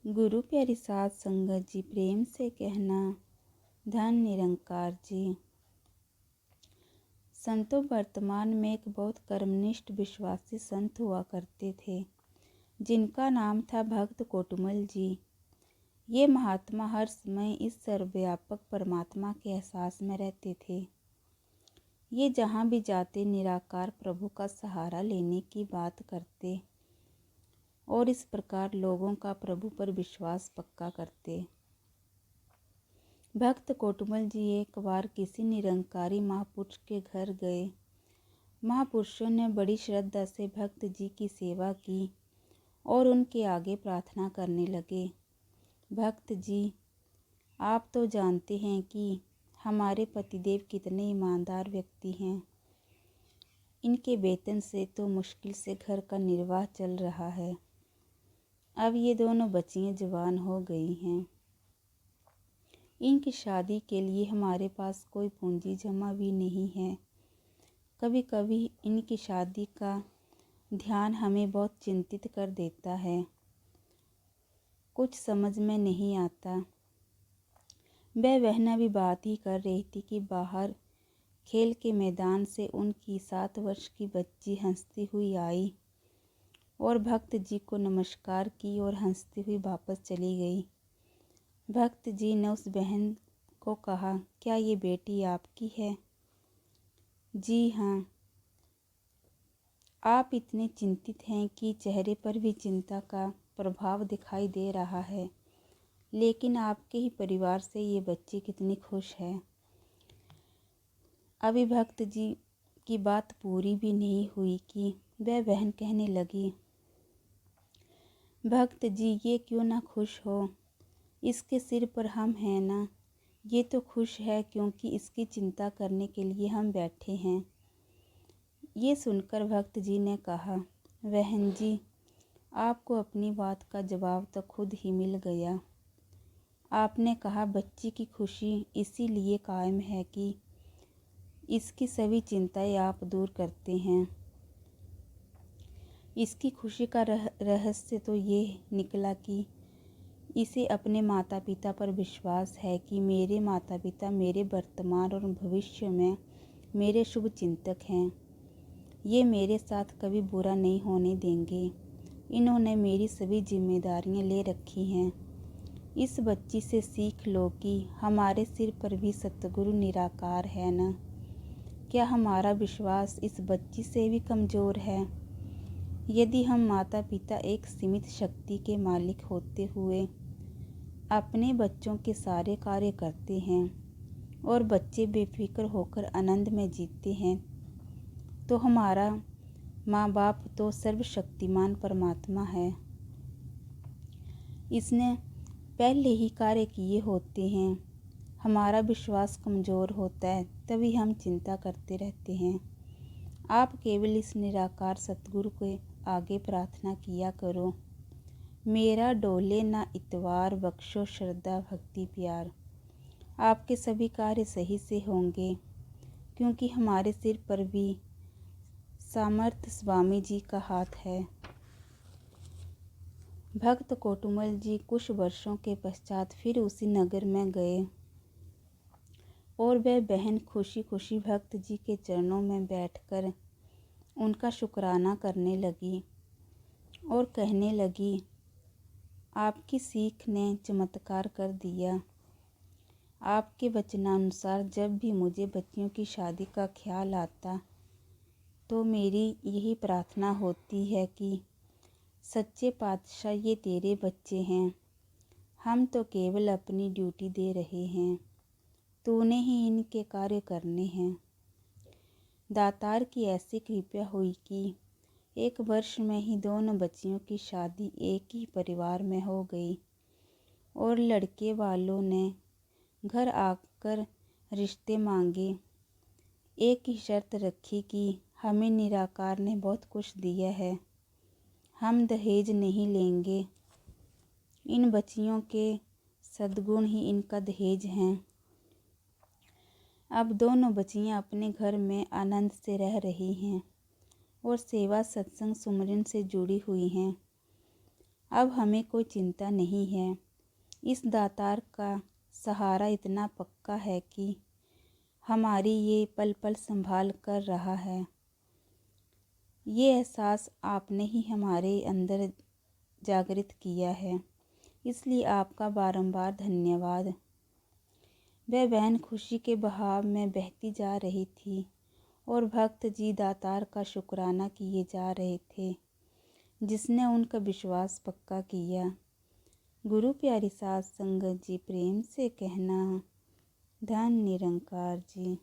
गुरु प्यारी साध संगत जी, प्रेम से कहना धन निरंकार जी। संतों, वर्तमान में एक बहुत कर्मनिष्ठ विश्वासी संत हुआ करते थे जिनका नाम था भक्त कोटुमल जी। ये महात्मा हर समय इस सर्वव्यापक परमात्मा के एहसास में रहते थे। ये जहाँ भी जाते निराकार प्रभु का सहारा लेने की बात करते और इस प्रकार लोगों का प्रभु पर विश्वास पक्का करते। भक्त कोटुमल जी एक बार किसी निरंकारी महापुरुष के घर गए। महापुरुषों ने बड़ी श्रद्धा से भक्त जी की सेवा की और उनके आगे प्रार्थना करने लगे। भक्त जी, आप तो जानते हैं कि हमारे पतिदेव कितने ईमानदार व्यक्ति हैं। इनके वेतन से तो मुश्किल से घर का निर्वाह चल रहा है। अब ये दोनों बच्चियां जवान हो गई हैं। इनकी शादी के लिए हमारे पास कोई पूंजी जमा भी नहीं है। कभी कभी इनकी शादी का ध्यान हमें बहुत चिंतित कर देता है। कुछ समझ में नहीं आता। वह बहना भी बात ही कर रही थी कि बाहर खेल के मैदान से उनकी 7 वर्ष की बच्ची हंसती हुई आई और भक्त जी को नमस्कार की और हंसती हुई वापस चली गई। भक्त जी ने उस बहन को कहा, क्या ये बेटी आपकी है? जी हाँ। आप इतने चिंतित हैं कि चेहरे पर भी चिंता का प्रभाव दिखाई दे रहा है, लेकिन आपके ही परिवार से ये बच्ची कितनी खुश है। अभी भक्त जी की बात पूरी भी नहीं हुई कि वह बहन कहने लगी, भक्त जी, ये क्यों ना खुश हो, इसके सिर पर हम हैं ना। ये तो खुश है क्योंकि इसकी चिंता करने के लिए हम बैठे हैं। ये सुनकर भक्त जी ने कहा, बहन जी, आपको अपनी बात का जवाब तो खुद ही मिल गया। आपने कहा बच्ची की खुशी इसीलिए कायम है कि इसकी सभी चिंताएं आप दूर करते हैं। इसकी खुशी का रहस्य तो ये निकला कि इसे अपने माता पिता पर विश्वास है कि मेरे माता पिता मेरे वर्तमान और भविष्य में मेरे शुभ चिंतक हैं। ये मेरे साथ कभी बुरा नहीं होने देंगे। इन्होंने मेरी सभी जिम्मेदारियां ले रखी हैं। इस बच्ची से सीख लो कि हमारे सिर पर भी सतगुरु निराकार है ना। क्या हमारा विश्वास इस बच्ची से भी कमज़ोर है? यदि हम माता पिता एक सीमित शक्ति के मालिक होते हुए अपने बच्चों के सारे कार्य करते हैं और बच्चे बेफिक्र होकर आनंद में जीते हैं, तो हमारा माँ बाप तो सर्वशक्तिमान परमात्मा है। इसने पहले ही कार्य किए होते हैं। हमारा विश्वास कमज़ोर होता है, तभी हम चिंता करते रहते हैं। आप केवल इस निराकार सतगुरु के आगे प्रार्थना किया करो, मेरा डोले ना इतवार, बख्शो श्रद्धा भक्ति प्यार। आपके सभी कार्य सही से होंगे, क्योंकि हमारे सिर पर भी सामर्थ्य स्वामी जी का हाथ है। भक्त कोटुमल जी कुछ वर्षों के पश्चात फिर उसी नगर में गए और वह बहन खुशी खुशी भक्त जी के चरणों में बैठकर उनका शुक्राना करने लगी और कहने लगी, आपकी सीख ने चमत्कार कर दिया। आपके वचनानुसार जब भी मुझे बच्चियों की शादी का ख्याल आता तो मेरी यही प्रार्थना होती है कि सच्चे पातशाह, ये तेरे बच्चे हैं। हम तो केवल अपनी ड्यूटी दे रहे हैं, तूने ही इनके कार्य करने हैं। दातार की ऐसी कृपा हुई कि 1 वर्ष में ही दोनों बच्चियों की शादी एक ही परिवार में हो गई और लड़के वालों ने घर आकर रिश्ते मांगे। एक ही शर्त रखी कि हमें निराकार ने बहुत कुछ दिया है, हम दहेज नहीं लेंगे। इन बच्चियों के सद्गुण ही इनका दहेज हैं। अब दोनों बच्चियां अपने घर में आनंद से रह रही हैं और सेवा सत्संग सुमरन से जुड़ी हुई हैं। अब हमें कोई चिंता नहीं है। इस दातार का सहारा इतना पक्का है कि हमारी ये पल पल संभाल कर रहा है। ये एहसास आपने ही हमारे अंदर जागृत किया है, इसलिए आपका बारंबार धन्यवाद। वह बहन खुशी के बहाव में बहती जा रही थी और भक्त जी दातार का शुक्राना किए जा रहे थे, जिसने उनका विश्वास पक्का किया। गुरु प्यारी साध संगत जी, प्रेम से कहना, धन निरंकार जी।